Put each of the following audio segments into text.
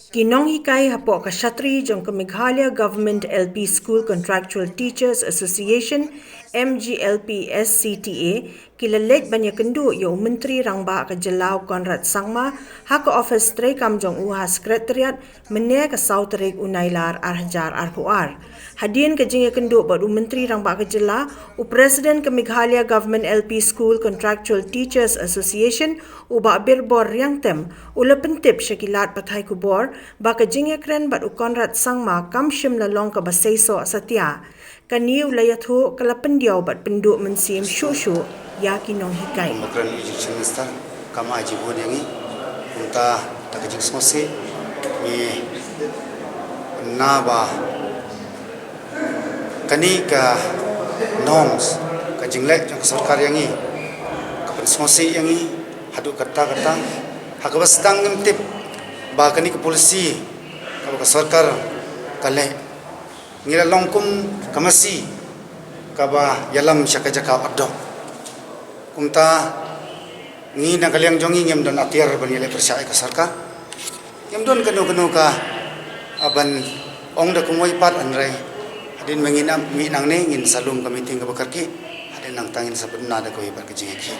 Kinong hikai hapo ka Shatri jong ka Meghalaya Government LP School Contractual Teachers Association MGLP SCTA kilalet banya kendu yo Menteri Rangba ka Jelau Konrad Sangma ha ka office tray kam jong uha sekretariat mene ka Sauterik Unailar Arhajar Arhuar. Hadin ka jing kendu badu Menteri Rangba ka Jela u Presiden ka Meghalaya Government LP School Contractual Teachers Association uba birbor riang tem ula pentip syakilat pathai kubor baka jingekren bat u Konrad Sangma kam shim lalong ka basaiso satya kani ulayathu kala pendiau bat penduk mensim syushu ya kinong hikai Makran Egyptian Minister kama aji bon yangi unta takajik smose ni naba kani ka norms ka jinglek jang sarkar yangi kapan smose yangi hadu kata hakabas dang ngimtip ba kani ka polisi ka sarkar kale ngira longkum kamasi kaba yalam syakajaka addo kumta ngi na kaliang jongi ngem don atiar banile persyai ka sarkar ngem don kanu ka aban ong da kumoy pat anrai hadin menginam mi nang ne ngin salum ka meeting ka bakarki hadin nang tangin sa pedna da ko ibar ka jingeki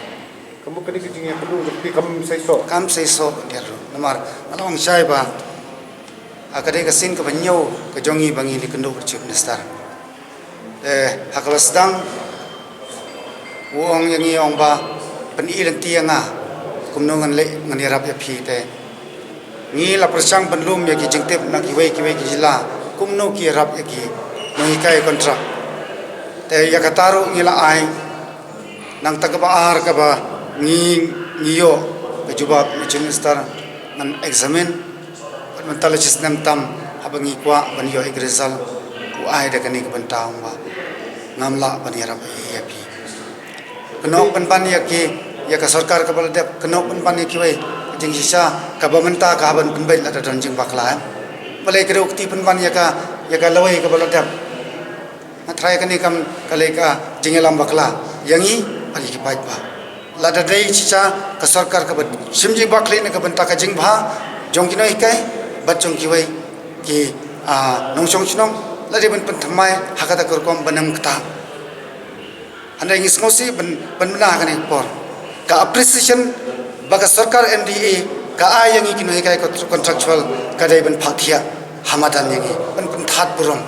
kamu kini kecingnya perlu tapi kamu saya so dia namar malong syai ba akade ka sin ka banyo ka jongi bangi ni kendo chief minister hakawasdang uang yang iong ba penilan tianga kumnongan le nganirap ya phi te ngi la persang benlum ya ki jengtep na ki wei ki jila kumno ki rap ya ki ngi kai kontrak te ya kataru ngi la ai nang tagabaar ka ba ngiyo ka jubab ni minister ngan examine mentala sistem tam habangi kwa banyo igresal ku ai da kani ka bantang ba ngamla banirap ya phi kenok penpan ya ki ya ka sarkar ka baladap kenok penpan ya ki wei jing sisa ka bamenta ka ban penbai la dan jing bakla balai ka ukti penpan ya ka lawai ka baladap matrai ka ni kam kalai ka jingelam bakla yangi ali ki pai ba la da dei sisa ka sarkar ka simji bakli ne ka benta ka jing bha jong ki noi kai bat jong ki wei ki nongchong chinong la de ban thamai hakata korkom banam kta anda ingin ngosi benar kan impor ka appreciation baga sarkar MDA ka ayang ikin kai contractual kadai ben phathia hamadan yangi ben that burom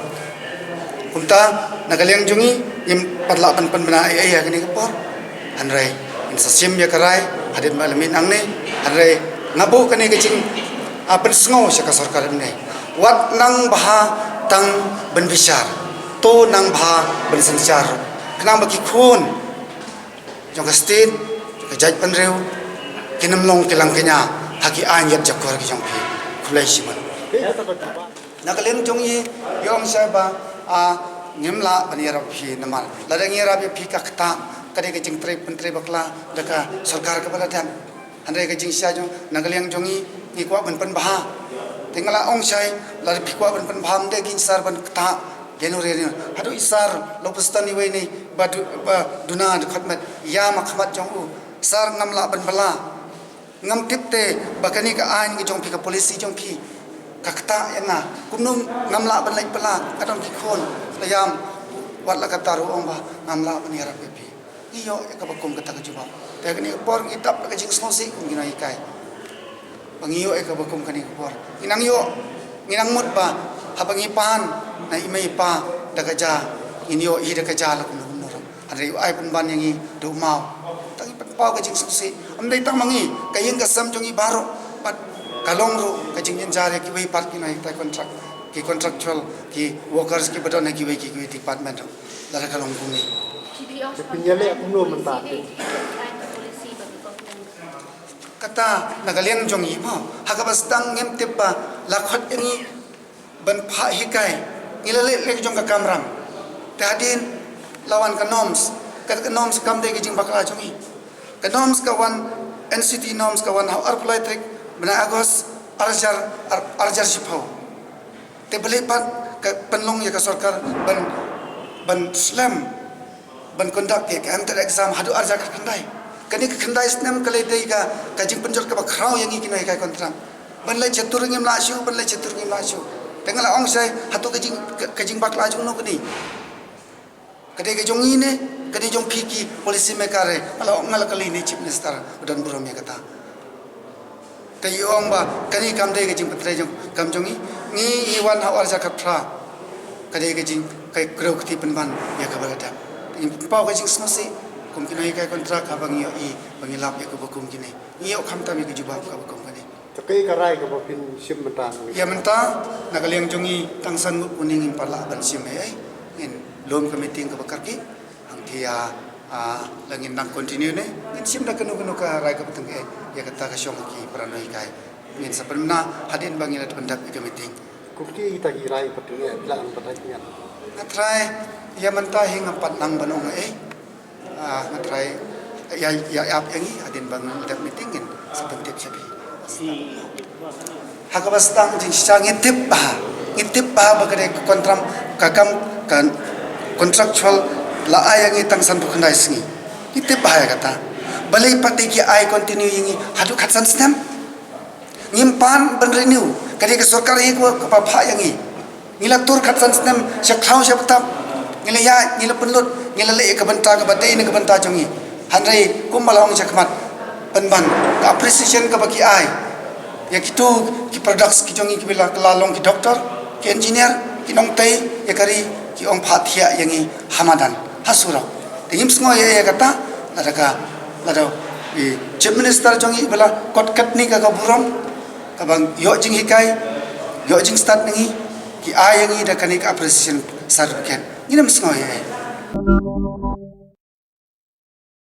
kunta nagaliang jungi im padla pen bena ai kan impor anrai in sasim ya karai hadin malamin angne anrai ngabu kan kecing apen sngo sya ka sarkar MDA wat nang baha tang ben bisar to nang baha ben sansar kenang bagi khun jong ka state ka jaj panreu kinam long kilang kenya haki an yat jakor ki jong phi khulai siman nakalen jong yi yong sa ba ngimla baniara phi namal ladang yara phi ka kta kade ka jing tre pentre bakla daka sarkar ka baladan andre ka jing sa jong nakalen jong yi ni kwa ban pan baha tingala ong sai la phi kwa ban pan bham de gin sar ban kta genore hadu isar lopustan ni ni badu duna khatmat ya makhmat jong sar ngamla ban bala ngam tipte bakani ka ain ki jong pi ka polisi jong pi kakta yana kumnung ngamla ban lai bala adon ki khon layam wat la kataru ong ba ngamla ban yarap pi iyo ka bakum kata ka juba te kani por kitap ka jing smosi kum ginai kai pangiyo ka bakum kani por inang yo nginang mut ba habangi pan na imay pa dagaja inyo i dagaja la kuno kuno ari ai pun ban yangi do mau tangi pan pau ka jing suksi amdai tang mangi kayeng ka sam jongi baro pat kalong ro ka jing yen jare ki wei part ki nai ta contract ki contractual ki workers ki badon ki wei department la kalong kumi pinyale aku belum mentah kata nagaliang jongi ma hakabas tang ngem tepa lakhot yangi ban pha hikai ngilale lek jong ka kamram tadin lawan ka norms kam de jing bakla jongi ka norms ka wan NCT norms ka wan how apply trick bena agos arjar sipau te bele pat ka penlong ya ka sarkar ban slam ban conduct ke enter exam hadu arjar ka kandai kani ka kandai snem kale dei ka jing penjor ka bakrau yang ikin kai kontrak ban le chatur ngim la shu ban le chatur ngim la shu tengala ong sai hatu kajing bak la jung no kini kadai ke jong ini kadai jong piki polisi mekare ala ngal kali ni chief minister dan burom ya kata tai ong ba kani kam dai ke jing patre jong kam jong ni wan hawar zakat pra kadai ke jing kai krau kti penban ya kabar ada in pau ke jing smasi kum kinai kai kontrak abang yo i bangilap ya ko kum kini ni ok kam ta mi ke jubab ka kum kani Cakai karai ke bapin sim mentang. ya menta nakaliang jongi tangsan kuning parla ban sim in lom committee ka bakarki ang dia langin nang continue ne ngin sim na kanu ka rai ka patang ya kata ka syong ki paranoi kai ngin sapenna hadin bangin at pendak committee Kuki kita kirai patungnya bilang patungnya. ngatrai ya menta hing empat nang banong ngatrai ya ap yangi hadin bang at meeting ngin sapentip sabi hakabastang jing sang ngitip ba bagade kontram kakam kan contractual la ayang itang san bukanai singi ngitip ba ya kata balai pati ki ai continue yingi hadu khatsan stem ngimpan ben renew kadi ke sarkar hi ko pa yangi ngila tur khatsan stem syakhaw syaptap ngila ya ngila penlut ngila le ke benta ke badai ne ke benta jongi hanrai kumbalong syakmat penban ka appreciation ka baki ai ya kitu ki products ki jongi ki bila kelalong ki doktor ki engineer ki nong tei ya kari ki ong phathia yangi hamadan hasura tingim sngo ya kata lada di chief minister jongi bila kot katni ka buram ka bang yo jing hikai yo jing start ningi ki ai yangi da kani ka appreciation certificate nginem sngo ya